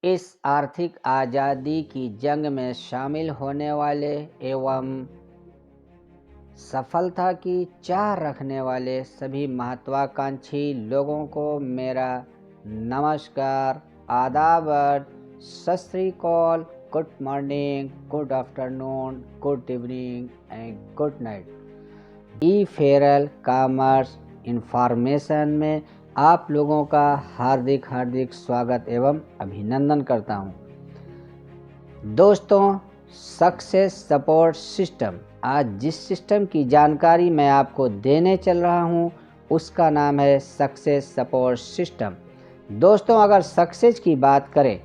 इस आर्थिक आज़ादी की जंग में शामिल होने वाले एवं सफलता की चाह रखने वाले सभी महत्वाकांक्षी लोगों को मेरा नमस्कार, आदाब, सत श्री अकाल, good morning, good afternoon, good evening and good night. E Feral commerce information में आप लोगों का हार्दिक स्वागत एवं अभिनंदन करता हूं। दोस्तों, सक्सेस सपोर्ट सिस्टम, आज जिस सिस्टम की जानकारी मैं आपको देने चल रहा हूं उसका नाम है सक्सेस सपोर्ट सिस्टम। दोस्तों, अगर सक्सेस की बात करें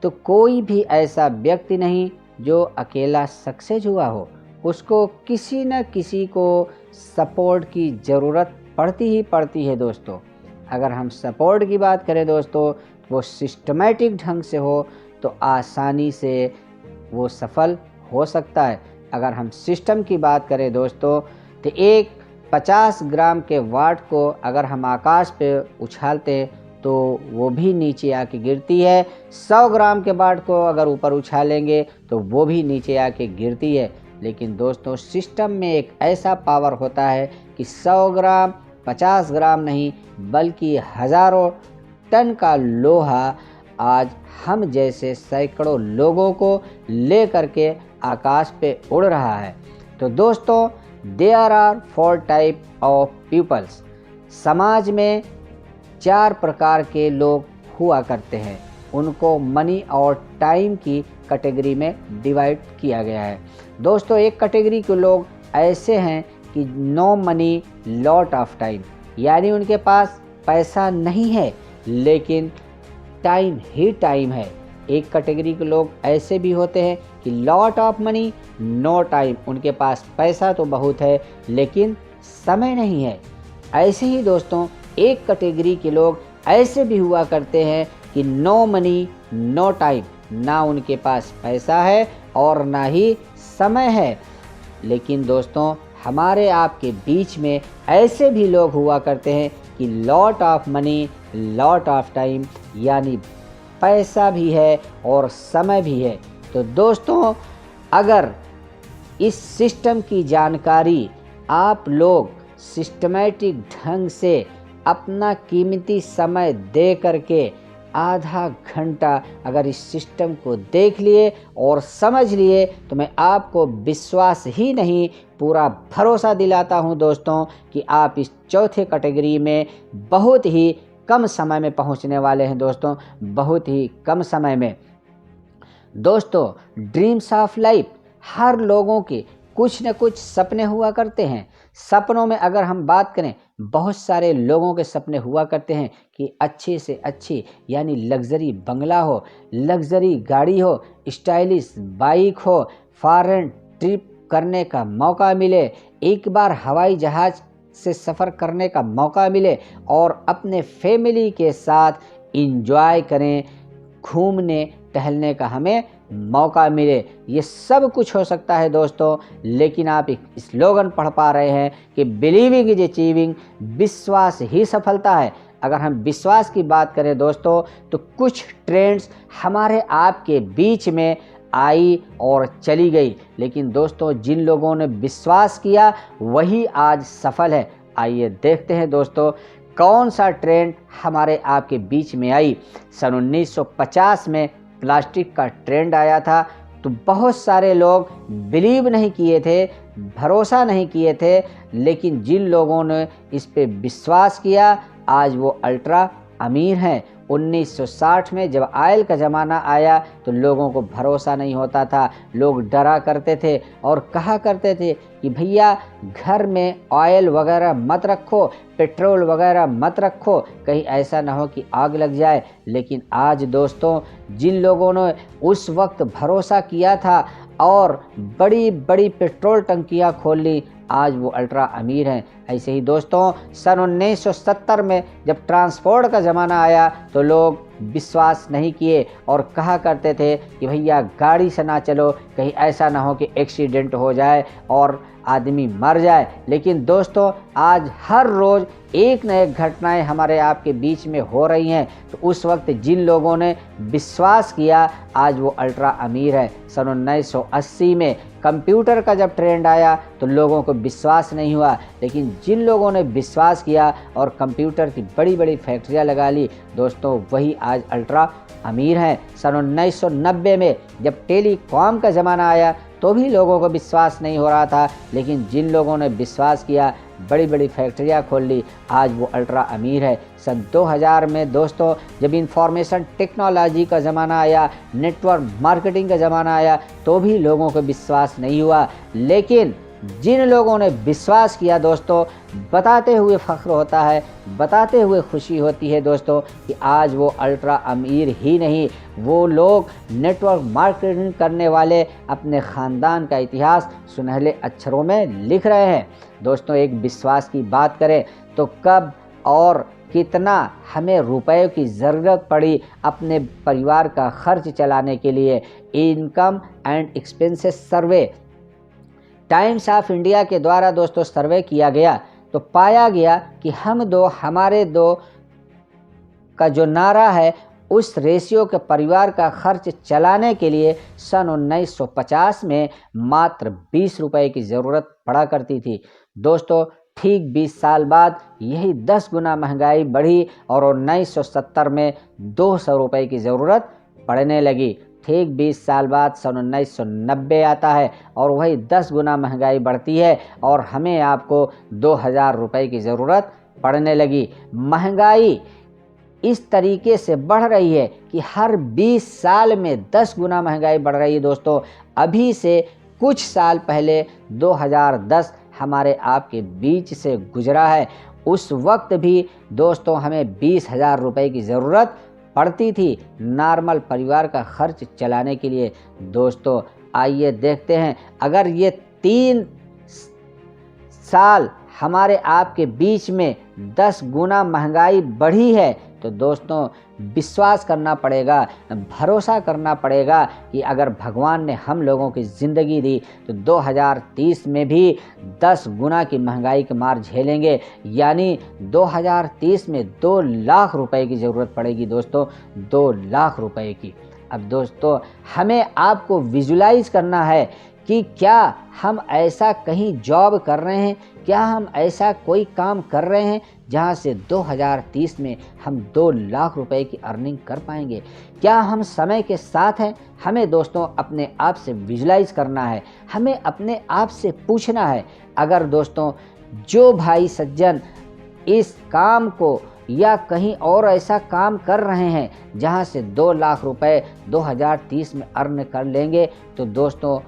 तो कोई भी ऐसा व्यक्ति नहीं जो अकेला सक्सेस हुआ हो, उसको किसी न किसी को सपोर्ट की ज़रूरत पड़ती ही पड़ती है। दोस्तों, अगर हम सपोर्ट की बात करें दोस्तों, वो सिस्टमैटिक ढंग से हो तो आसानी से वो सफल हो सकता है। अगर हम सिस्टम की बात करें दोस्तों, तो एक 50 ग्राम के वाट को अगर हम आकाश पे उछालते तो वो भी नीचे आके गिरती है। 100 ग्राम के वाट को अगर ऊपर उछालेंगे तो वो भी नीचे आके गिरती है। लेकिन दोस्तों, सिस्टम में एक ऐसा पावर होता है कि 100 ग्राम 50 ग्राम नहीं बल्कि हज़ारों टन का लोहा आज हम जैसे सैकड़ों लोगों को ले करके आकाश पे उड़ रहा है। तो दोस्तों, there are 4 type of peoples. समाज में 4 प्रकार के लोग हुआ करते हैं, उनको मनी और टाइम की कैटेगरी में डिवाइड किया गया है। दोस्तों, एक कैटेगरी के लोग ऐसे हैं कि no money lot of time, यानी उनके पास पैसा नहीं है लेकिन टाइम ही टाइम है। एक कैटेगरी के लोग ऐसे भी होते हैं कि lot of money no time, उनके पास पैसा तो बहुत है लेकिन समय नहीं है। ऐसे ही दोस्तों, एक कैटेगरी के लोग ऐसे भी हुआ करते हैं कि नो मनी नो टाइम, ना उनके पास पैसा है और ना ही समय है। लेकिन दोस्तों, हमारे आपके बीच में ऐसे भी लोग हुआ करते हैं कि lot of money lot of time, यानी पैसा भी है और समय भी है। तो दोस्तों, अगर इस सिस्टम की जानकारी आप लोग सिस्टमैटिक ढंग से अपना कीमती समय दे करके आधा घंटा अगर इस सिस्टम को देख लिए और समझ लिए तो मैं आपको विश्वास ही नहीं पूरा भरोसा दिलाता हूं दोस्तों कि आप इस चौथे कैटेगरी में बहुत ही कम समय में पहुंचने वाले हैं। दोस्तों, बहुत ही कम समय में। दोस्तों, ड्रीम्स ऑफ लाइफ, हर लोगों के कुछ न कुछ सपने हुआ करते हैं। सपनों में अगर हम बात करें, बहुत सारे लोगों के सपने हुआ करते हैं कि अच्छे से अच्छी यानी लग्जरी बंगला हो, लग्जरी गाड़ी हो, स्टाइलिश बाइक हो, फॉरेन ट्रिप करने का मौका मिले, एक बार हवाई जहाज़ से सफ़र करने का मौका मिले और अपने फैमिली के साथ इंजॉय करें, घूमने टहलने का हमें मौका मिले। ये सब कुछ हो सकता है दोस्तों, लेकिन आप एक स्लोगन पढ़ पा रहे हैं कि बिलीविंग इज अचीविंग, विश्वास ही सफलता है। अगर हम विश्वास की बात करें दोस्तों, तो कुछ ट्रेंड्स हमारे आपके बीच में आई और चली गई, लेकिन दोस्तों जिन लोगों ने विश्वास किया वही आज सफल है। आइए देखते हैं दोस्तों कौन सा ट्रेंड हमारे आपके बीच में आई। सन 1950 में प्लास्टिक का ट्रेंड आया था, तो बहुत सारे लोग बिलीव नहीं किए थे, भरोसा नहीं किए थे, लेकिन जिन लोगों ने इस पे विश्वास किया आज वो अल्ट्रा अमीर हैं। 1960 में जब ऑयल का ज़माना आया तो लोगों को भरोसा नहीं होता था, लोग डरा करते थे और कहा करते थे कि भैया घर में ऑयल वगैरह मत रखो, पेट्रोल वगैरह मत रखो, कहीं ऐसा ना हो कि आग लग जाए। लेकिन आज दोस्तों, जिन लोगों ने उस वक्त भरोसा किया था और बड़ी बड़ी पेट्रोल टंकियां खोल ली, आज वो अल्ट्रा अमीर हैं। ऐसे ही दोस्तों, सन 1970 में जब ट्रांसपोर्ट का ज़माना आया तो लोग विश्वास नहीं किए और कहा करते थे कि भैया गाड़ी से ना चलो, कहीं ऐसा ना हो कि एक्सीडेंट हो जाए और आदमी मर जाए। लेकिन दोस्तों आज हर रोज़ एक न एक घटनाएं हमारे आपके बीच में हो रही हैं। तो उस वक्त जिन लोगों ने विश्वास किया आज वो अल्ट्रा अमीर है। सन 1980 में कंप्यूटर का जब ट्रेंड आया तो लोगों को विश्वास नहीं हुआ, लेकिन जिन लोगों ने विश्वास किया और कंप्यूटर की बड़ी बड़ी फैक्ट्रियां लगा ली दोस्तों, वही आज अल्ट्रा अमीर हैं। सन 1990 में जब टेलीकॉम का ज़माना आया तो भी लोगों को विश्वास नहीं हो रहा था, लेकिन जिन लोगों ने विश्वास किया, बड़ी बड़ी फैक्ट्रियां खोल ली, आज वो अल्ट्रा अमीर है। सन 2000 में दोस्तों जब इंफॉर्मेशन टेक्नोलॉजी का ज़माना आया, नेटवर्क मार्केटिंग का ज़माना आया, तो भी लोगों को विश्वास नहीं हुआ, लेकिन जिन लोगों ने विश्वास किया दोस्तों, बताते हुए फ़ख्र होता है, बताते हुए खुशी होती है दोस्तों कि आज वो अल्ट्रा अमीर ही नहीं, वो लोग नेटवर्क मार्केटिंग करने वाले अपने ख़ानदान का इतिहास सुनहले अक्षरों में लिख रहे हैं। दोस्तों एक विश्वास की बात करें तो कब और कितना हमें रुपए की ज़रूरत पड़ी अपने परिवार का खर्च चलाने के लिए। Income and expenses survey times of India के द्वारा दोस्तों सर्वे किया गया तो पाया गया कि हमारे दो का जो नारा है उस रेशियो के परिवार का खर्च चलाने के लिए सन 1950 में मात्र 20 रुपए की ज़रूरत पड़ा करती थी। दोस्तों ठीक 20 साल बाद यही 10 गुना महंगाई बढ़ी और 1970 में 200 रुपए की ज़रूरत पड़ने लगी। ठीक 20 साल बाद सन 1990 आता है और वही 10 गुना महंगाई बढ़ती है और हमें आपको 2000 रुपए की ज़रूरत पड़ने लगी। महंगाई इस तरीके से बढ़ रही है कि हर 20 साल में 10 गुना महंगाई बढ़ रही है। दोस्तों अभी से कुछ साल पहले 2010 हमारे आपके बीच से गुजरा है। उस वक्त भी दोस्तों हमें 20,000 रुपए की ज़रूरत पड़ती थी नॉर्मल परिवार का खर्च चलाने के लिए। दोस्तों आइए देखते हैं, अगर ये 3 साल हमारे आपके बीच में 10 गुना महंगाई बढ़ी है तो दोस्तों विश्वास करना पड़ेगा, भरोसा करना पड़ेगा कि अगर भगवान ने हम लोगों की ज़िंदगी दी तो 2030 में भी 10 गुना की महंगाई के मार झेलेंगे, यानी 2030 में 2 लाख रुपए की ज़रूरत पड़ेगी दोस्तों, 2 लाख रुपए की। अब दोस्तों हमें आपको विजुलाइज करना है कि क्या हम ऐसा कहीं जॉब कर रहे हैं, क्या हम ऐसा कोई काम कर रहे हैं जहां से 2030 में हम 2 लाख रुपए की अर्निंग कर पाएंगे। क्या हम समय के साथ हैं? हमें दोस्तों अपने आप से विजुलाइज करना है, हमें अपने आप से पूछना है। अगर दोस्तों जो भाई सज्जन इस काम को या कहीं और ऐसा काम कर रहे हैं जहां से 2 लाख रुपए 2030 में अर्न कर लेंगे तो दोस्तों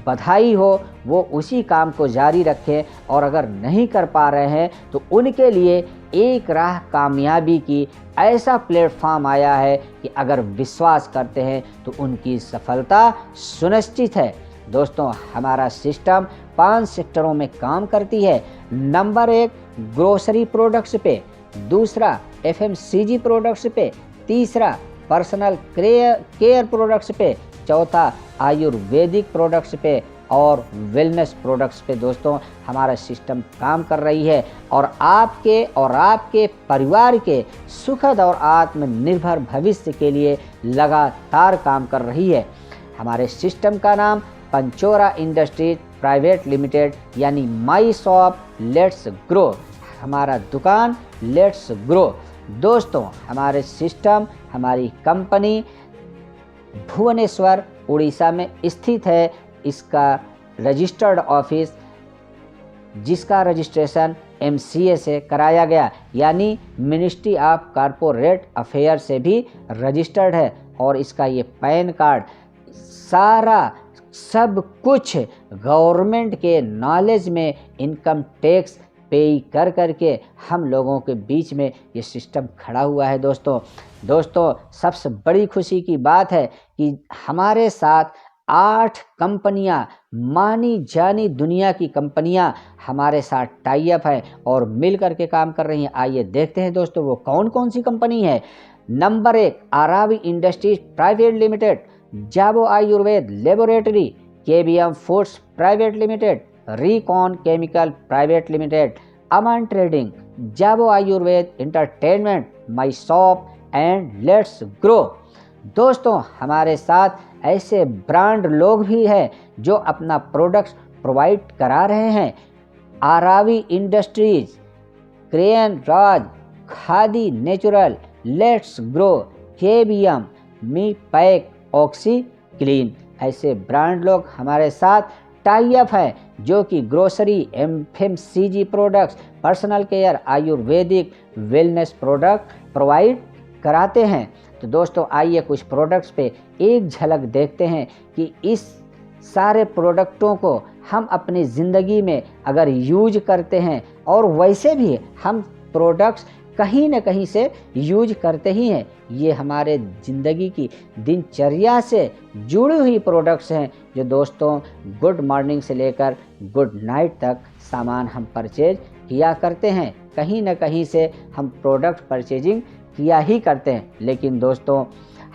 बधाई हो, वो उसी काम को जारी रखें। और अगर नहीं कर पा रहे हैं तो उनके लिए एक राह कामयाबी की ऐसा प्लेटफॉर्म आया है कि अगर विश्वास करते हैं तो उनकी सफलता सुनिश्चित है। दोस्तों हमारा सिस्टम 5 सेक्टरों में काम करती है। नंबर 1 ग्रोसरी प्रोडक्ट्स पे, दूसरा FMCG प्रोडक्ट्स पे, तीसरा पर्सनल केयर प्रोडक्ट्स पे, चौथा आयुर्वेदिक प्रोडक्ट्स पे और वेलनेस प्रोडक्ट्स पे दोस्तों हमारा सिस्टम काम कर रही है और आपके परिवार के सुखद और आत्मनिर्भर भविष्य के लिए लगातार काम कर रही है। हमारे सिस्टम का नाम पंचोरा इंडस्ट्रीज प्राइवेट लिमिटेड यानी माई शॉप लेट्स ग्रो, हमारा दुकान लेट्स ग्रो। दोस्तों हमारे सिस्टम, हमारी कंपनी भुवनेश्वर उड़ीसा में स्थित है। इसका रजिस्टर्ड ऑफिस जिसका रजिस्ट्रेशन MCA से कराया गया यानी मिनिस्ट्री ऑफ कॉरपोरेट अफेयर से भी रजिस्टर्ड है और इसका ये पैन कार्ड सारा सब कुछ गवर्नमेंट के नॉलेज में इनकम टैक्स पे कर करके हम लोगों के बीच में ये सिस्टम खड़ा हुआ है। दोस्तों सबसे बड़ी खुशी की बात है कि हमारे साथ 8 कंपनियां, मानी जानी दुनिया की कंपनियां हमारे साथ टाई अप है और मिल करके काम कर रही हैं। आइए देखते हैं दोस्तों वो कौन कौन सी कंपनी है। Number 1 Aaravi industries private limited, Jabo Ayurved laboratory, KBM foods private limited, Recon chemical private limited, Aman trading, Jabo Ayurved entertainment, my shop and let's grow. दोस्तों हमारे साथ ऐसे ब्रांड लोग भी हैं जो अपना प्रोडक्ट्स प्रोवाइड करा रहे हैं। Aaravi industries, crane Raj, Khadi natural, let's grow, KBM, me pack, oxy clean, ऐसे ब्रांड लोग हमारे साथ टाई अप है जो कि grocery, FMCG products, personal care, Ayurvedic, wellness product provide कराते हैं। तो दोस्तों आइए कुछ प्रोडक्ट्स पे एक झलक देखते हैं कि इस सारे प्रोडक्टों को हम अपनी ज़िंदगी में अगर यूज करते हैं, और वैसे भी हम प्रोडक्ट्स कहीं न कहीं से यूज करते ही हैं, ये हमारे ज़िंदगी की दिनचर्या से जुड़ी हुई प्रोडक्ट्स हैं जो दोस्तों गुड मॉर्निंग से लेकर गुड नाइट तक सामान हम परचेज किया करते हैं। कहीं न कहीं से हम प्रोडक्ट परचेजिंग किया ही करते हैं। लेकिन दोस्तों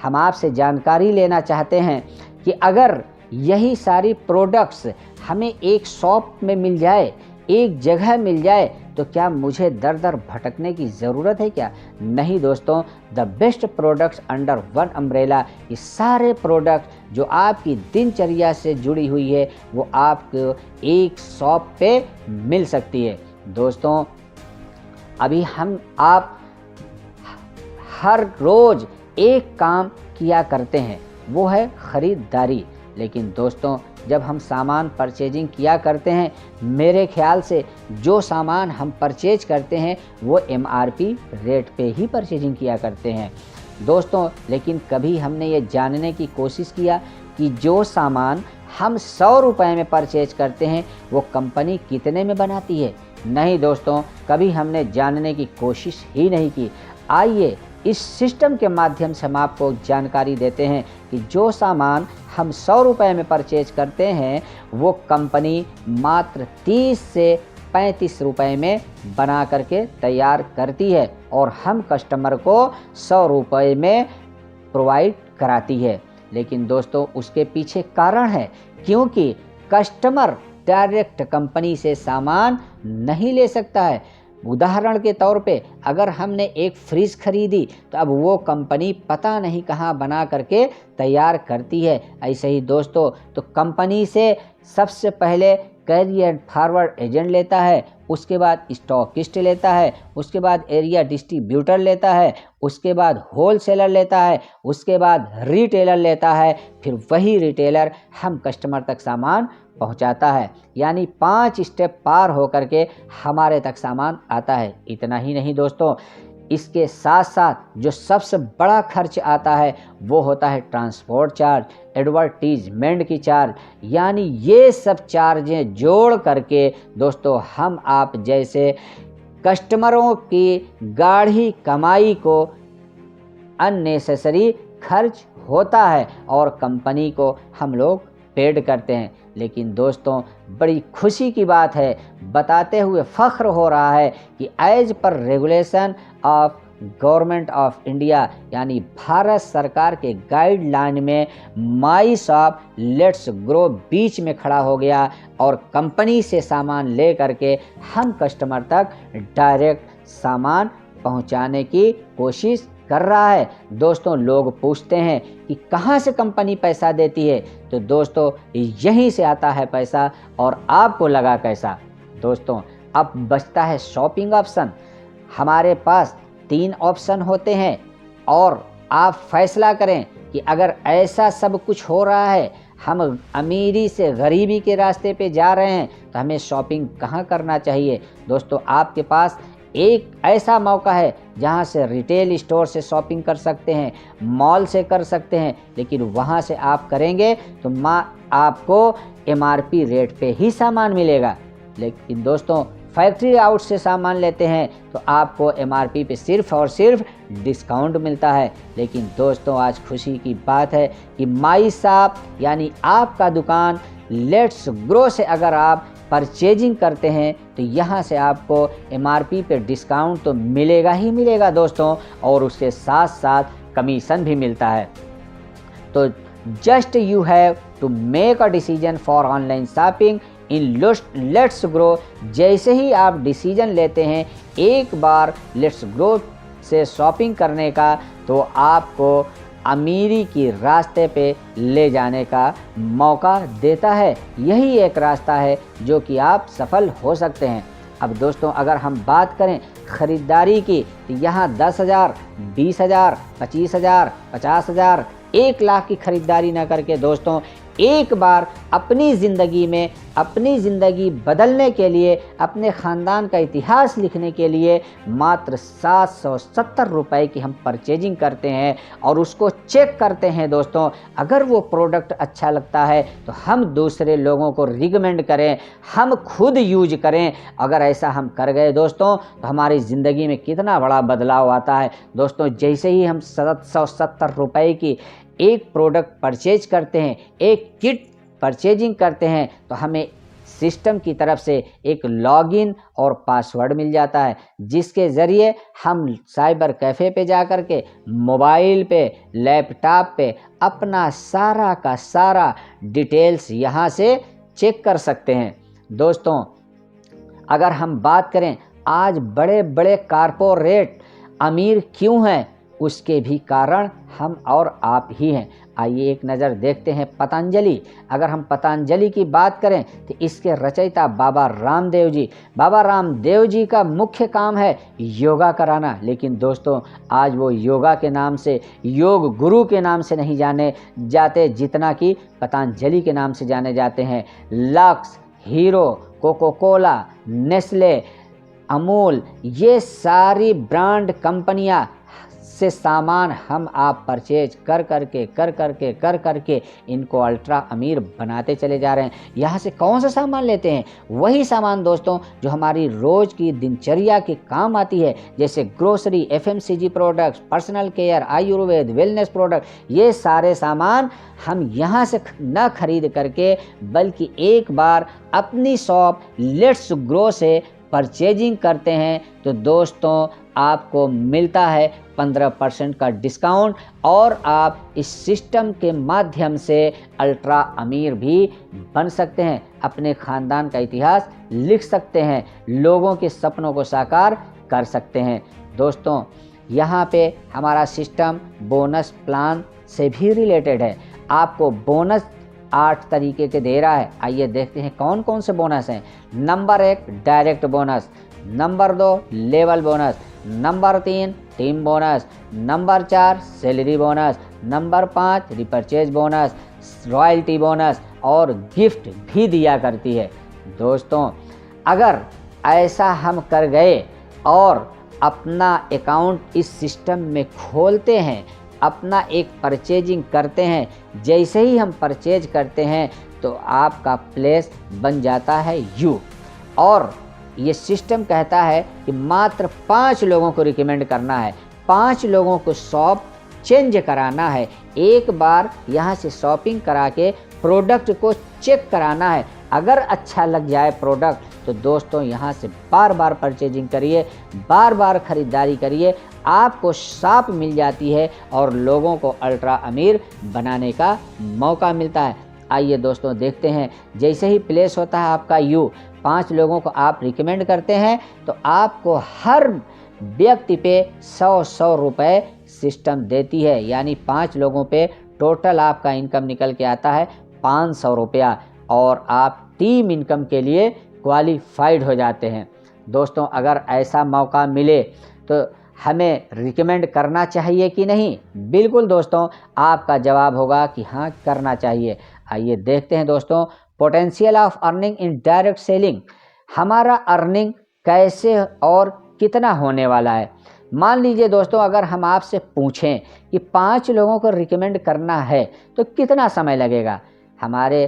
हम आपसे जानकारी लेना चाहते हैं कि अगर यही सारी प्रोडक्ट्स हमें एक शॉप में मिल जाए, एक जगह मिल जाए, तो क्या मुझे दर दर भटकने की ज़रूरत है क्या? नहीं दोस्तों, the best products under one umbrella, ये सारे प्रोडक्ट जो आपकी दिनचर्या से जुड़ी हुई है वो आपको एक शॉप पे मिल सकती है। दोस्तों अभी आप हर रोज़ एक काम किया करते हैं, वो है ख़रीदारी। लेकिन दोस्तों जब हम सामान परचेजिंग किया करते हैं, मेरे ख्याल से जो सामान हम परचेज करते हैं वो एमआरपी रेट पे ही परचेजिंग किया करते हैं दोस्तों। लेकिन कभी हमने ये जानने की कोशिश किया कि जो सामान हम 100 रुपये में परचेज करते हैं वो कंपनी कितने में बनाती है? नहीं दोस्तों, कभी हमने जानने की कोशिश ही नहीं की। आइए इस सिस्टम के माध्यम से हम आपको जानकारी देते हैं कि जो सामान हम 100 रुपये में परचेज करते हैं वो कंपनी मात्र 30 से 35 रुपये में बना करके तैयार करती है और हम कस्टमर को 100 रुपये में प्रोवाइड कराती है। लेकिन दोस्तों उसके पीछे कारण है, क्योंकि कस्टमर डायरेक्ट कंपनी से सामान नहीं ले सकता है। उदाहरण के तौर पे अगर हमने एक फ्रिज खरीदी तो अब वो कंपनी पता नहीं कहाँ बना करके तैयार करती है। ऐसे ही दोस्तों तो कंपनी से सबसे पहले कैरियर फॉरवर्ड एजेंट लेता है, उसके बाद स्टॉकिस्ट लेता है, उसके बाद एरिया डिस्ट्रीब्यूटर लेता है, उसके बाद होलसेलर लेता है, उसके बाद रिटेलर लेता है, फिर वही रिटेलर हम कस्टमर तक सामान पहुंचाता है। यानी 5 स्टेप पार होकर के हमारे तक सामान आता है। इतना ही नहीं दोस्तों, इसके साथ साथ जो सबसे बड़ा खर्च आता है वो होता है ट्रांसपोर्ट चार्ज, एडवर्टीजमेंट की चार्ज। यानी ये सब चार्जें जोड़ करके दोस्तों हम आप जैसे कस्टमरों की गाढ़ी कमाई को अननेसेसरी खर्च होता है और कंपनी को हम लोग पेड करते हैं। लेकिन दोस्तों बड़ी खुशी की बात है, बताते हुए फ़ख्र हो रहा है कि as per regulation of government of India यानी भारत सरकार के गाइडलाइन में माई शॉप लेट्स ग्रो बीच में खड़ा हो गया और कंपनी से सामान ले करके हम कस्टमर तक डायरेक्ट सामान पहुंचाने की कोशिश कर रहा है। दोस्तों लोग पूछते हैं कि कहाँ से कंपनी पैसा देती है, तो दोस्तों यहीं से आता है पैसा और आपको लगा कैसा। दोस्तों अब बचता है शॉपिंग ऑप्शन। हमारे पास 3 ऑप्शन होते हैं और आप फैसला करें कि अगर ऐसा सब कुछ हो रहा है, हम अमीरी से गरीबी के रास्ते पे जा रहे हैं, तो हमें शॉपिंग कहाँ करना चाहिए। दोस्तों आपके पास एक ऐसा मौका है जहां से रिटेल स्टोर से शॉपिंग कर सकते हैं, मॉल से कर सकते हैं, लेकिन वहां से आप करेंगे तो आपको एमआरपी रेट पे ही सामान मिलेगा। लेकिन दोस्तों फैक्ट्री आउट से सामान लेते हैं तो आपको एमआरपी पे सिर्फ और सिर्फ डिस्काउंट मिलता है। लेकिन दोस्तों आज खुशी की बात है कि माई शॉप यानी आपका दुकान लेट्स ग्रो से अगर आप परचेजिंग करते हैं तो यहाँ से आपको MRP पे डिस्काउंट तो मिलेगा ही मिलेगा दोस्तों, और उसके साथ साथ कमीशन भी मिलता है। तो just you have to make a decision for online shopping in let's grow. जैसे ही आप डिसीजन लेते हैं एक बार लेट्स ग्रो से शॉपिंग करने का, तो आपको अमीरी की रास्ते पे ले जाने का मौका देता है। यही एक रास्ता है जो कि आप सफल हो सकते हैं। अब दोस्तों अगर हम बात करें ख़रीदारी की, तो यहाँ 10,000, 20,000, 25,000, 50,000, 1 लाख की खरीदारी ना करके दोस्तों एक बार अपनी ज़िंदगी बदलने के लिए, अपने ख़ानदान का इतिहास लिखने के लिए मात्र 770 रुपये की हम परचेजिंग करते हैं और उसको चेक करते हैं दोस्तों। अगर वो प्रोडक्ट अच्छा लगता है तो हम दूसरे लोगों को रिकमेंड करें, हम खुद यूज करें। अगर ऐसा हम कर गए दोस्तों तो हमारी ज़िंदगी में कितना बड़ा बदलाव आता है दोस्तों। जैसे ही हम 770 रुपये की एक प्रोडक्ट परचेज करते हैं, एक किट परचेजिंग करते हैं, तो हमें सिस्टम की तरफ से एक लॉगिन और पासवर्ड मिल जाता है, जिसके ज़रिए हम साइबर कैफ़े पे जा कर के मोबाइल पे, लैपटॉप पे अपना सारा का सारा डिटेल्स यहाँ से चेक कर सकते हैं। दोस्तों अगर हम बात करें आज बड़े बड़े कारपोरेट अमीर क्यों हैं, उसके भी कारण हम और आप ही हैं। आइए एक नज़र देखते हैं पतंजलि। अगर हम पतंजलि की बात करें तो इसके रचयिता बाबा रामदेव जी का मुख्य काम है योगा कराना। लेकिन दोस्तों आज वो योगा के नाम से, योग गुरु के नाम से नहीं जाने जाते, जितना कि पतंजलि के नाम से जाने जाते हैं। Lux, Hero, Coca Cola, Nestle, Amul, ये सारी ब्रांड कंपनियां से सामान हम आप परचेज कर करके इनको अल्ट्रा अमीर बनाते चले जा रहे हैं। यहाँ से कौन सा सामान लेते हैं? वही सामान दोस्तों जो हमारी रोज़ की दिनचर्या के काम आती है, जैसे grocery, FMCG products, personal care, Ayurveda, wellness product. ये सारे सामान हम यहाँ से न खरीद करके बल्कि एक बार अपनी शॉप लेट्स ग्रो से परचेजिंग करते हैं तो दोस्तों आपको मिलता है 15% का डिस्काउंट, और आप इस सिस्टम के माध्यम से अल्ट्रा अमीर भी बन सकते हैं, अपने ख़ानदान का इतिहास लिख सकते हैं, लोगों के सपनों को साकार कर सकते हैं। दोस्तों यहाँ पे हमारा सिस्टम बोनस प्लान से भी रिलेटेड है। आपको बोनस 8 तरीके के दे रहा है। आइए देखते हैं कौन कौन से बोनस हैं। Number 1 direct bonus, number 2 level bonus, number 3 team bonus, number 4 salary bonus, number 5 repurchase bonus, royalty bonus और गिफ्ट भी दिया करती है। दोस्तों अगर ऐसा हम कर गए और अपना अकाउंट इस सिस्टम में खोलते हैं, अपना एक परचेजिंग करते हैं, जैसे ही हम परचेज करते हैं तो आपका प्लेस बन जाता है यू, और ये सिस्टम कहता है कि मात्र 5 लोगों को रिकमेंड करना है, 5 लोगों को शॉप चेंज कराना है, एक बार यहाँ से शॉपिंग करा के प्रोडक्ट को चेक कराना है। अगर अच्छा लग जाए प्रोडक्ट तो दोस्तों यहाँ से बार बार परचेजिंग करिए, बार बार ख़रीदारी करिए, आपको शॉप मिल जाती है और लोगों को अल्ट्रा अमीर बनाने का मौका मिलता है। आइए दोस्तों देखते हैं, जैसे ही प्लेस होता है आपका यू, 5 लोगों को आप रिकमेंड करते हैं तो आपको हर व्यक्ति पे 100 रुपये सिस्टम देती है, यानी 5 लोगों पे टोटल आपका इनकम निकल के आता है 500 रुपया, और आप टीम इनकम के लिए क्वालिफाइड हो जाते हैं। दोस्तों अगर ऐसा मौका मिले तो हमें रिकमेंड करना चाहिए कि नहीं? बिल्कुल दोस्तों, आपका जवाब होगा कि हाँ करना चाहिए। आइए देखते हैं दोस्तों, potential of earning in direct selling. हमारा अर्निंग कैसे और कितना होने वाला है। मान लीजिए दोस्तों अगर हम आपसे पूछें कि 5 लोगों को रिकमेंड करना है तो कितना समय लगेगा। हमारे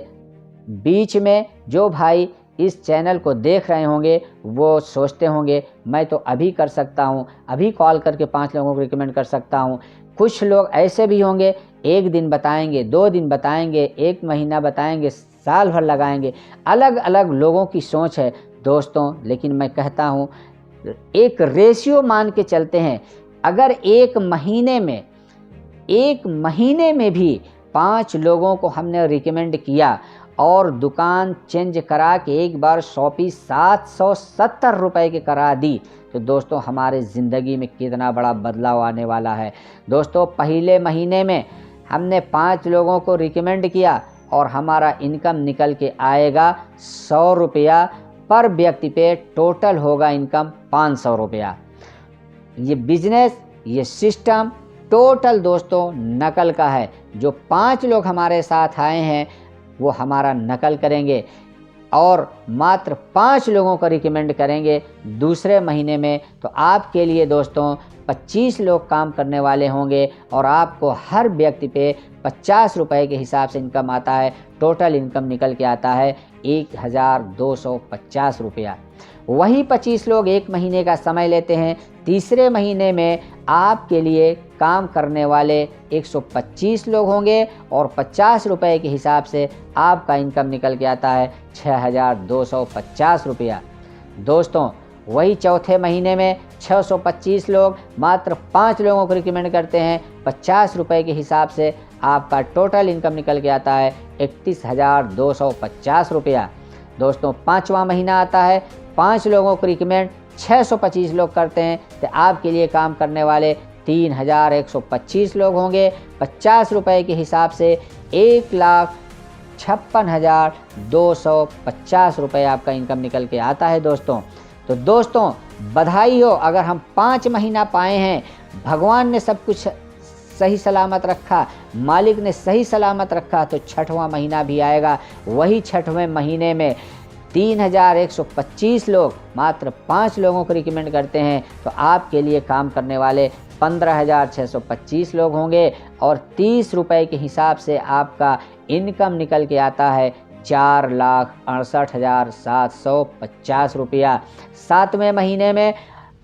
बीच में जो भाई इस चैनल को देख रहे होंगे वो सोचते होंगे मैं तो अभी कर सकता हूँ, अभी कॉल करके 5 लोगों को रिकमेंड कर सकता हूँ। कुछ लोग ऐसे भी होंगे 1 दिन बताएंगे, 2 दिन बताएंगे, 1 महीना बताएंगे, साल भर लगाएंगे। अलग अलग लोगों की सोच है दोस्तों, लेकिन मैं कहता हूँ एक रेशियो मान के चलते हैं। अगर एक महीने में भी 5 लोगों को हमने रिकमेंड किया और दुकान चेंज करा के एक बार शॉपी 770 रुपए की करा दी, तो दोस्तों हमारे ज़िंदगी में कितना बड़ा बदलाव आने वाला है। दोस्तों पहले महीने में हमने 5 लोगों को रिकमेंड किया और हमारा इनकम निकल के आएगा 100 रुपया पर व्यक्ति पे, टोटल होगा इनकम 500 रुपया। ये बिजनेस, ये सिस्टम टोटल दोस्तों नकल का है। जो 5 लोग हमारे साथ आए हैं वो हमारा नकल करेंगे और मात्र 5 लोगों को रिकमेंड करेंगे दूसरे महीने में। तो आपके लिए दोस्तों 25 लोग काम करने वाले होंगे और आपको हर व्यक्ति पे 50 रुपए के हिसाब से इनकम आता है। टोटल इनकम निकल के आता है 1250 रुपया। वही 25 लोग एक महीने का समय लेते हैं। तीसरे महीने में आपके लिए काम करने वाले 125 लोग होंगे और 50 रुपए के हिसाब से आपका इनकम निकल के आता है 6250 रुपया। दोस्तों वही चौथे महीने में 625 लोग मात्र 5 लोगों को रिकमेंड करते हैं। 50 रुपए के हिसाब से आपका टोटल इनकम निकल के आता है 31,250 रुपया। दोस्तों 5वां महीना आता है, 5 लोगों को रिकमेंड 625 लोग करते हैं, तो आपके लिए काम करने वाले 3,125 लोग होंगे। 50 रुपए के हिसाब से 1,56,250 रुपये आपका इनकम निकल के आता है दोस्तों। तो दोस्तों बधाई हो, अगर हम 5 महीना पाए हैं, भगवान ने सब कुछ सही सलामत रखा, मालिक ने सही सलामत रखा, तो 6वां महीना भी आएगा। वही 6वें महीने में 3,125 लोग मात्र 5 लोगों को रिकमेंड करते हैं, तो आपके लिए काम करने वाले 15,625 लोग होंगे और 30 रुपए के हिसाब से आपका इनकम निकल के आता है 4,68,750 रुपया। 7वें महीने में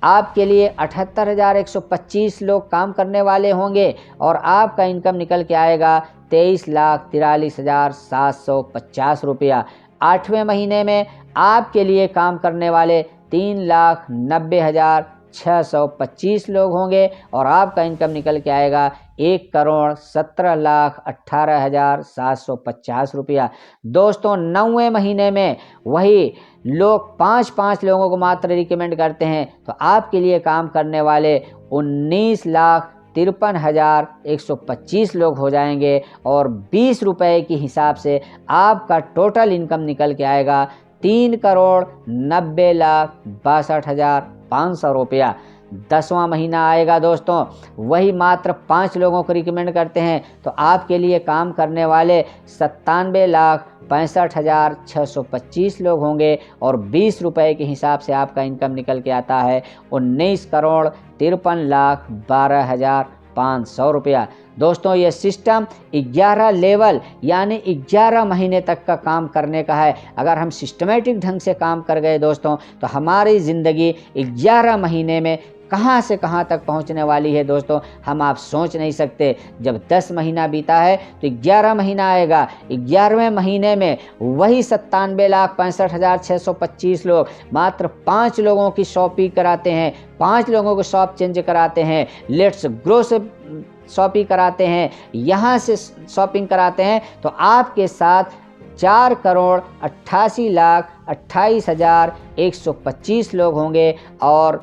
आपके लिए 78,125 लोग काम करने वाले होंगे और आपका इनकम निकल के आएगा 23,43,750 रुपया। 8वें महीने में आपके लिए काम करने वाले 3,90,625 लोग होंगे और आपका इनकम निकल के आएगा 1,17,18,750 रुपया। दोस्तों 9वें महीने में वही लोग 5 लोगों को मात्र रिकमेंड करते हैं, तो आपके लिए काम करने वाले 19,53,125 लोग हो जाएंगे और 20 रुपए के हिसाब से आपका टोटल इनकम निकल के आएगा 3,90,62,500 रुपया। 10वां महीना आएगा दोस्तों, वही मात्र 5 लोगों को रिकमेंड करते हैं, तो आपके लिए काम करने वाले 97,65,625 लोग होंगे और 20 रुपए के हिसाब से आपका इनकम निकल के आता है 19,53,12,500 रुपया। दोस्तों ये सिस्टम 11 लेवल यानी 11 महीने तक का काम करने का है। अगर हम सिस्टमेटिक ढंग से काम कर गए दोस्तों, तो हमारी ज़िंदगी 11 महीने में कहां से कहां तक पहुंचने वाली है दोस्तों, हम आप सोच नहीं सकते। जब 10 महीना बीता है तो 11 महीना आएगा। 11वें महीने में वही 97,65,625 लोग मात्र 5 लोगों की शॉपिंग कराते हैं, 5 लोगों को शॉप चेंज कराते हैं, लेट्स ग्रो से शॉपिंग कराते हैं, यहाँ से शॉपिंग कराते हैं, तो आपके साथ 4,88,28,125 लोग होंगे और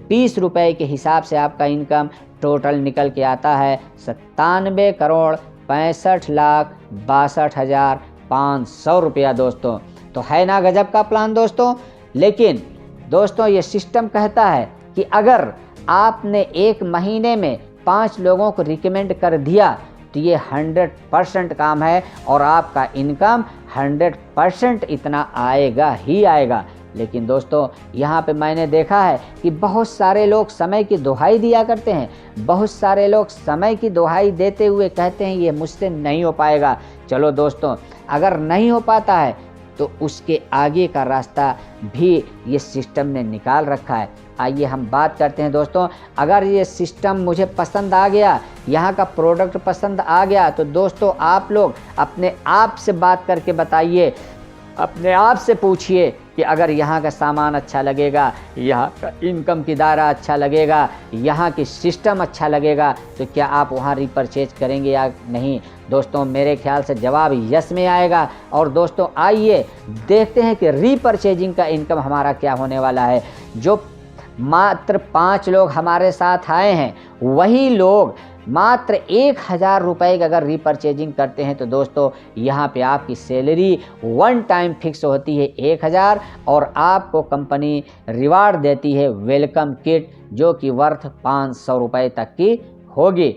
20 रुपए के हिसाब से आपका इनकम टोटल निकल के आता है 97,65,62,500 रुपया दोस्तों। तो है ना गजब का प्लान दोस्तों। लेकिन दोस्तों ये सिस्टम कहता है कि अगर आपने एक महीने में 5 लोगों को रिकमेंड कर दिया तो ये 100% काम है और आपका इनकम 100% इतना आएगा ही आएगा। लेकिन दोस्तों यहाँ पे मैंने देखा है कि बहुत सारे लोग समय की दुहाई दिया करते हैं, बहुत सारे लोग समय की दुहाई देते हुए कहते हैं ये मुझसे नहीं हो पाएगा। चलो दोस्तों, अगर नहीं हो पाता है तो उसके आगे का रास्ता भी ये सिस्टम ने निकाल रखा है। आइए हम बात करते हैं दोस्तों। अगर ये सिस्टम मुझे पसंद आ गया, यहाँ का प्रोडक्ट पसंद आ गया, तो दोस्तों आप लोग अपने आप से बात करके बताइए, अपने आप से पूछिए कि अगर यहाँ का सामान अच्छा लगेगा, यहाँ का इनकम की दायरा अच्छा लगेगा, यहाँ की सिस्टम अच्छा लगेगा, तो क्या आप वहाँ रीपरचेज करेंगे या नहीं। दोस्तों मेरे ख्याल से जवाब यस में आएगा। और दोस्तों आइए देखते हैं कि रीपरचेजिंग का इनकम हमारा क्या होने वाला है। जो मात्र 5 लोग हमारे साथ आए हैं, वही लोग मात्र 1000 रुपये की अगर रीपरचेजिंग करते हैं तो दोस्तों यहाँ पे आपकी सैलरी वन टाइम फिक्स होती है 1000, और आपको कंपनी रिवार्ड देती है वेलकम किट, जो कि वर्थ 500 रुपये तक की होगी।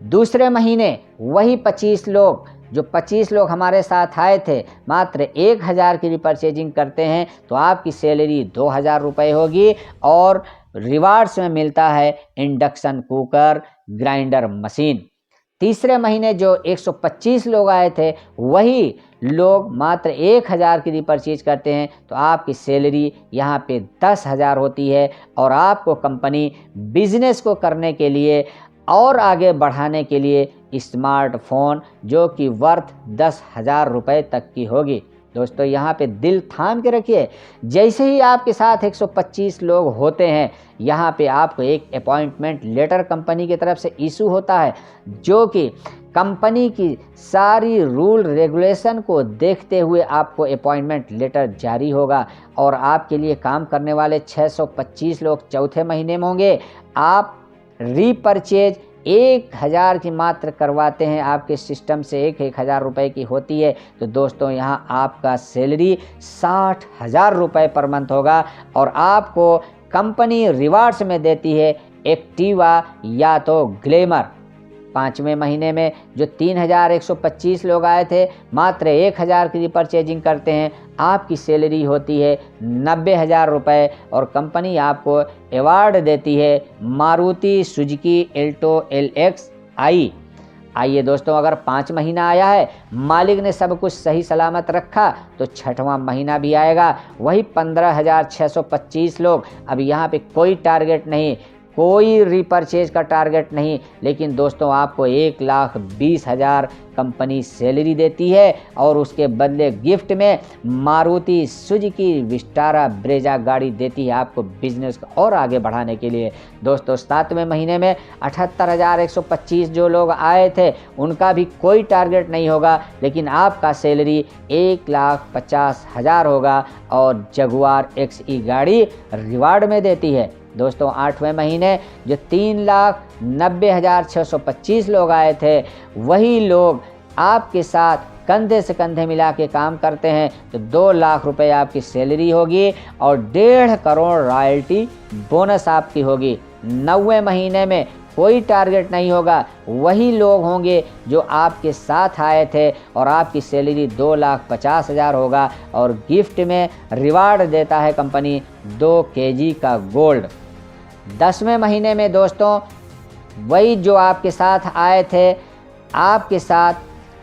दूसरे महीने वही 25 लोग, जो 25 लोग हमारे साथ आए थे, मात्र 1000 की रिपरचेजिंग करते हैं तो आपकी सैलरी 2000 रुपये होगी, और रिवार्ड्स में मिलता है इंडक्शन कुकर, ग्राइंडर मशीन। तीसरे महीने जो 125 लोग आए थे, वही लोग मात्र 1000 की रिपरचेज करते हैं तो आपकी सैलरी यहाँ पे 10,000 होती है, और आपको कंपनी बिजनेस को करने के लिए और आगे बढ़ाने के लिए स्मार्टफोन, जो कि वर्थ 10,000 रुपये तक की होगी। दोस्तों यहाँ पे दिल थाम के रखिए, जैसे ही आपके साथ 125 लोग होते हैं, यहाँ पे आपको एक अपॉइंटमेंट लेटर कंपनी की तरफ से इशू होता है, जो कि कंपनी की सारी रूल रेगुलेशन को देखते हुए आपको अपॉइंटमेंट लेटर जारी होगा। और आपके लिए काम करने वाले 625 लोग चौथे महीने में होंगे। आप रीपरचेज 1000 की मात्र करवाते हैं, आपके सिस्टम से 1000 रुपये की होती है, तो दोस्तों यहाँ आपका सैलरी 60,000 रुपये पर मंथ होगा। और आपको कंपनी रिवार्ड्स में देती है एक्टिवा या तो ग्लैमर। पाँचवें महीने में जो 3125 लोग आए थे, मात्र 1000 की रिपरचेजिंग करते हैं, आपकी सैलरी होती है 90,000 रुपये, और कंपनी आपको अवार्ड देती है मारुति सुजुकी एल्टो LX आई। आइए दोस्तों, अगर 5 महीना आया है, मालिक ने सब कुछ सही सलामत रखा, तो 6वां महीना भी आएगा। वही 15,625 लोग। अब यहाँ पे कोई टारगेट नहीं, कोई रीपरचेज का टारगेट नहीं, लेकिन दोस्तों आपको 1,20,000 कंपनी सैलरी देती है, और उसके बदले गिफ्ट में मारुति सुजुकी विस्टारा ब्रेजा गाड़ी देती है आपको बिजनेस को और आगे बढ़ाने के लिए। दोस्तों 7वें महीने में 78,125 जो लोग आए थे, उनका भी कोई टारगेट नहीं होगा, लेकिन आपका सैलरी 1,50,000 होगा, और जगुआर XE गाड़ी रिवार्ड में देती है। दोस्तों 8वें महीने जो 3,90,625 लोग आए थे, वही लोग आपके साथ कंधे से कंधे मिला के काम करते हैं, तो 2 लाख रुपए आपकी सैलरी होगी, और 1.5 करोड़ रॉयल्टी बोनस आपकी होगी। 9वें महीने में कोई टारगेट नहीं होगा, वही लोग होंगे जो आपके साथ आए थे, और आपकी सैलरी 2,50,000 होगा, और गिफ्ट में रिवार्ड देता है कंपनी 2 kg का गोल्ड। 10वें महीने में दोस्तों वही जो आपके साथ आए थे, आपके साथ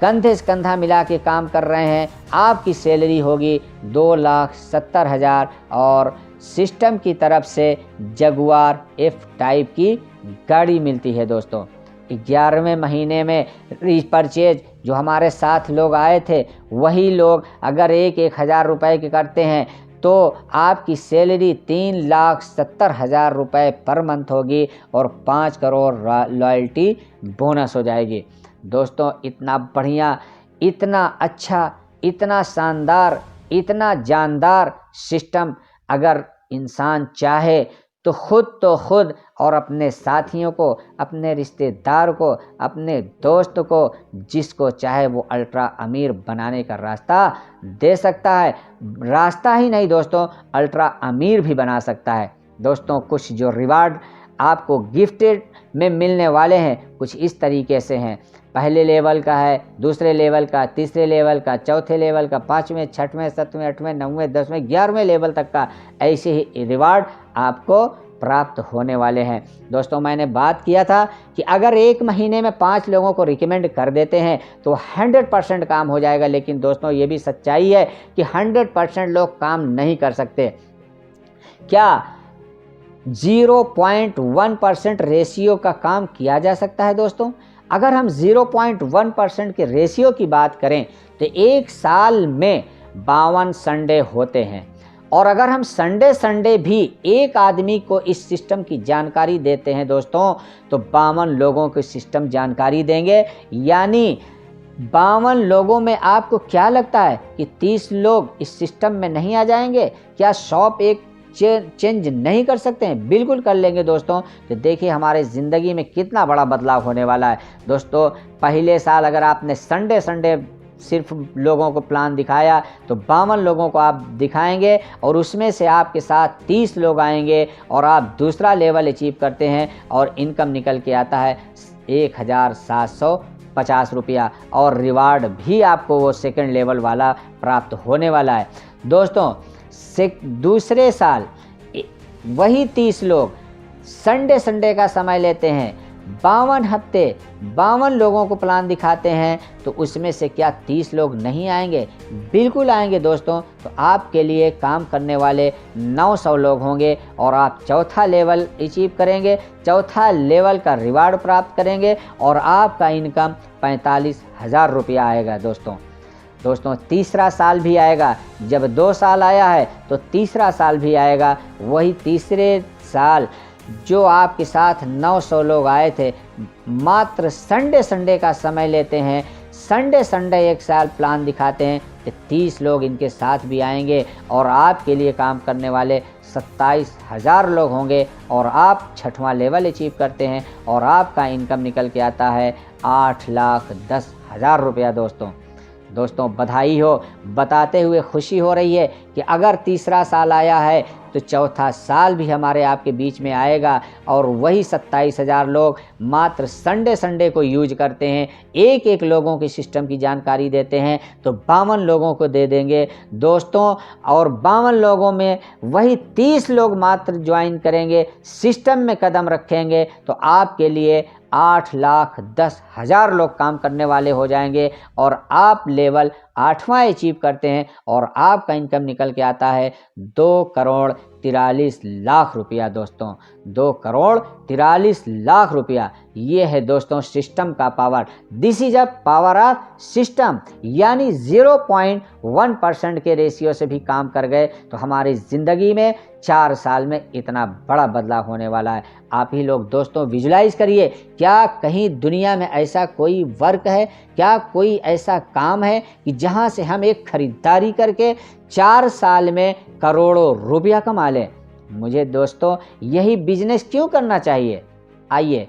कंधे से कंधा मिला के काम कर रहे हैं, आपकी सैलरी होगी 2,70,000, और सिस्टम की तरफ से जगुआर F टाइप की गाड़ी मिलती है। दोस्तों 11वें महीने में रीपरचेज जो हमारे साथ लोग आए थे, वही लोग अगर 1,000 रुपये के करते हैं, तो आपकी सैलरी 3,70,000 रुपये पर मंथ होगी, और 5 करोड़ लॉयल्टी बोनस हो जाएगी। दोस्तों इतना बढ़िया, इतना अच्छा, इतना शानदार, इतना जानदार सिस्टम अगर इंसान चाहे तो खुद और अपने साथियों को, अपने रिश्तेदार को, अपने दोस्त को, जिसको चाहे वो अल्ट्रा अमीर बनाने का रास्ता दे सकता है। रास्ता ही नहीं दोस्तों, अल्ट्रा अमीर भी बना सकता है। दोस्तों कुछ जो रिवार्ड आपको गिफ्टेड में मिलने वाले हैं, कुछ इस तरीके से हैं। पहले लेवल का है, दूसरे लेवल का, तीसरे लेवल का, चौथे लेवल का, 5वें, 6वें, 7वें, 8वें, 9वें, 10वें, 11वें लेवल तक का ऐसे ही रिवार्ड आपको प्राप्त होने वाले हैं। दोस्तों मैंने बात किया था कि अगर 1 महीने में 5 लोगों को रिकमेंड कर देते हैं तो 100% काम हो जाएगा, लेकिन दोस्तों ये भी सच्चाई है कि 100% लोग काम नहीं कर सकते। क्या 0.1% रेशियो का काम किया जा सकता है दोस्तों। अगर हम 0.1% के रेशियो की बात करें तो एक साल में 52 संडे होते हैं, और अगर हम संडे भी एक आदमी को इस सिस्टम की जानकारी देते हैं दोस्तों, तो 52 लोगों को सिस्टम जानकारी देंगे। यानी 52 लोगों में आपको क्या लगता है कि 30 लोग इस सिस्टम में नहीं आ जाएंगे? क्या शॉप एक चेंज नहीं कर सकते हैं? बिल्कुल कर लेंगे दोस्तों। तो देखिए हमारे ज़िंदगी में कितना बड़ा बदलाव होने वाला है दोस्तों। पहले साल अगर आपने संडे सिर्फ लोगों को प्लान दिखाया, तो 52 लोगों को आप दिखाएंगे और उसमें से आपके साथ 30 लोग आएंगे और आप दूसरा लेवल अचीव करते हैं और इनकम निकल के आता है 1750 रुपया, और रिवार्ड भी आपको वो सेकंड लेवल वाला प्राप्त होने वाला है दोस्तों। दूसरे साल वही 30 लोग संडे का समय लेते हैं, 52 हफ्ते 52 लोगों को प्लान दिखाते हैं, तो उसमें से क्या 30 लोग नहीं आएंगे? बिल्कुल आएंगे दोस्तों। तो आपके लिए काम करने वाले 900 लोग होंगे और आप चौथा लेवल अचीव करेंगे, चौथा लेवल का रिवार्ड प्राप्त करेंगे और आपका इनकम 45,000 रुपया आएगा दोस्तों। तीसरा साल भी आएगा। जब 2 साल आया है तो तीसरा साल भी आएगा। वही तीसरे साल जो आपके साथ 900 लोग आए थे, मात्र संडे का समय लेते हैं, संडे एक साल प्लान दिखाते हैं, तो 30 लोग इनके साथ भी आएंगे और आपके लिए काम करने वाले 27,000 लोग होंगे और आप 6वां लेवल अचीव करते हैं और आपका इनकम निकल के आता है 8,10,000 रुपया दोस्तों बधाई हो। बताते हुए खुशी हो रही है कि अगर तीसरा साल आया है तो चौथा साल भी हमारे आपके बीच में आएगा और वही 27,000 लोग मात्र संडे को यूज करते हैं, एक लोगों की सिस्टम की जानकारी देते हैं, तो 52 लोगों को दे देंगे दोस्तों। और 52 लोगों में वही 30 लोग मात्र ज्वाइन करेंगे, सिस्टम में कदम रखेंगे, तो आपके लिए 8,10,000 लोग काम करने वाले हो जाएंगे और आप लेवल 8वां अचीव करते हैं और आपका इनकम निकल के आता है 2,43,00,000 रुपया दोस्तों। 2,43,00,000 रुपया। ये है दोस्तों सिस्टम का power. This is a power of system. यानी 0.1% के रेशियो से भी काम कर गए तो हमारी ज़िंदगी में 4 साल में इतना बड़ा बदलाव होने वाला है। आप ही लोग दोस्तों विजुलाइज करिए, क्या कहीं दुनिया में ऐसा कोई वर्क है, क्या कोई ऐसा काम है कि जहां से हम एक खरीदारी करके 4 साल में करोड़ों रुपया कमा लें? मुझे दोस्तों यही बिजनेस क्यों करना चाहिए? आइए,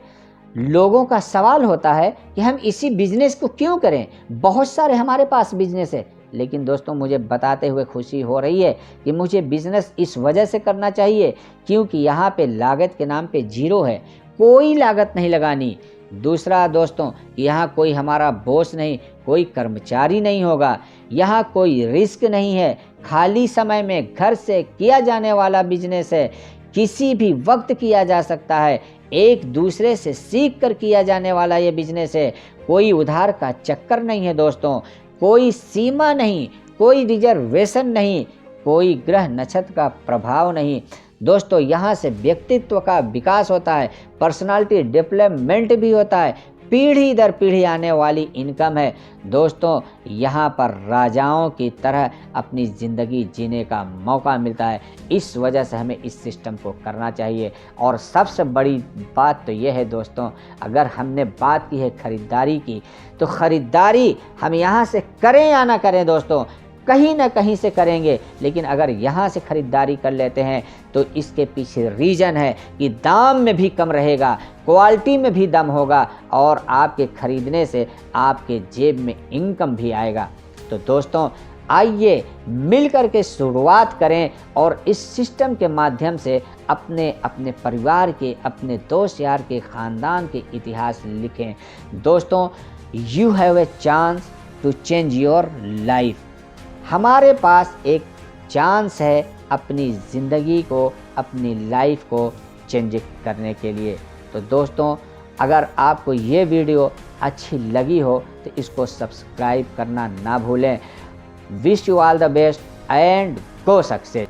लोगों का सवाल होता है कि हम इसी बिजनेस को क्यों करें? बहुत सारे हमारे पास बिजनेस है, लेकिन दोस्तों मुझे बताते हुए खुशी हो रही है कि मुझे बिजनेस इस वजह से करना चाहिए क्योंकि यहाँ पे लागत के नाम पे 0 है, कोई लागत नहीं लगानी। दूसरा दोस्तों, यहाँ कोई हमारा बॉस नहीं, कोई कर्मचारी नहीं होगा, यहाँ कोई रिस्क नहीं है, खाली समय में घर से किया जाने वाला बिजनेस है, किसी भी वक्त किया जा सकता है, एक दूसरे से सीख कर किया जाने वाला ये बिजनेस है। कोई उधार का चक्कर नहीं है दोस्तों, कोई सीमा नहीं, कोई रिजर्वेशन नहीं, कोई ग्रह नक्षत्र का प्रभाव नहीं दोस्तों। यहाँ से व्यक्तित्व का विकास होता है, पर्सनालिटी डेवलपमेंट भी होता है, पीढ़ी दर पीढ़ी आने वाली इनकम है दोस्तों। यहाँ पर राजाओं की तरह अपनी ज़िंदगी जीने का मौका मिलता है। इस वजह से हमें इस सिस्टम को करना चाहिए। और सबसे बड़ी बात तो यह है दोस्तों, अगर हमने बात की है खरीदारी की, तो खरीदारी हम यहाँ से करें या ना करें दोस्तों, कहीं ना कहीं से करेंगे, लेकिन अगर यहाँ से खरीदारी कर लेते हैं तो इसके पीछे रीज़न है कि दाम में भी कम रहेगा, क्वालिटी में भी दम होगा और आपके खरीदने से आपके जेब में इनकम भी आएगा। तो दोस्तों आइए मिलकर के शुरुआत करें और इस सिस्टम के माध्यम से अपने परिवार के, अपने दोस्त यार के, ख़ानदान के इतिहास लिखें दोस्तों। You have a chance to change your life. हमारे पास एक चांस है अपनी ज़िंदगी को, अपनी लाइफ को चेंज करने के लिए। तो दोस्तों अगर आपको ये वीडियो अच्छी लगी हो तो इसको सब्सक्राइब करना ना भूलें। Wish you all the best and go success.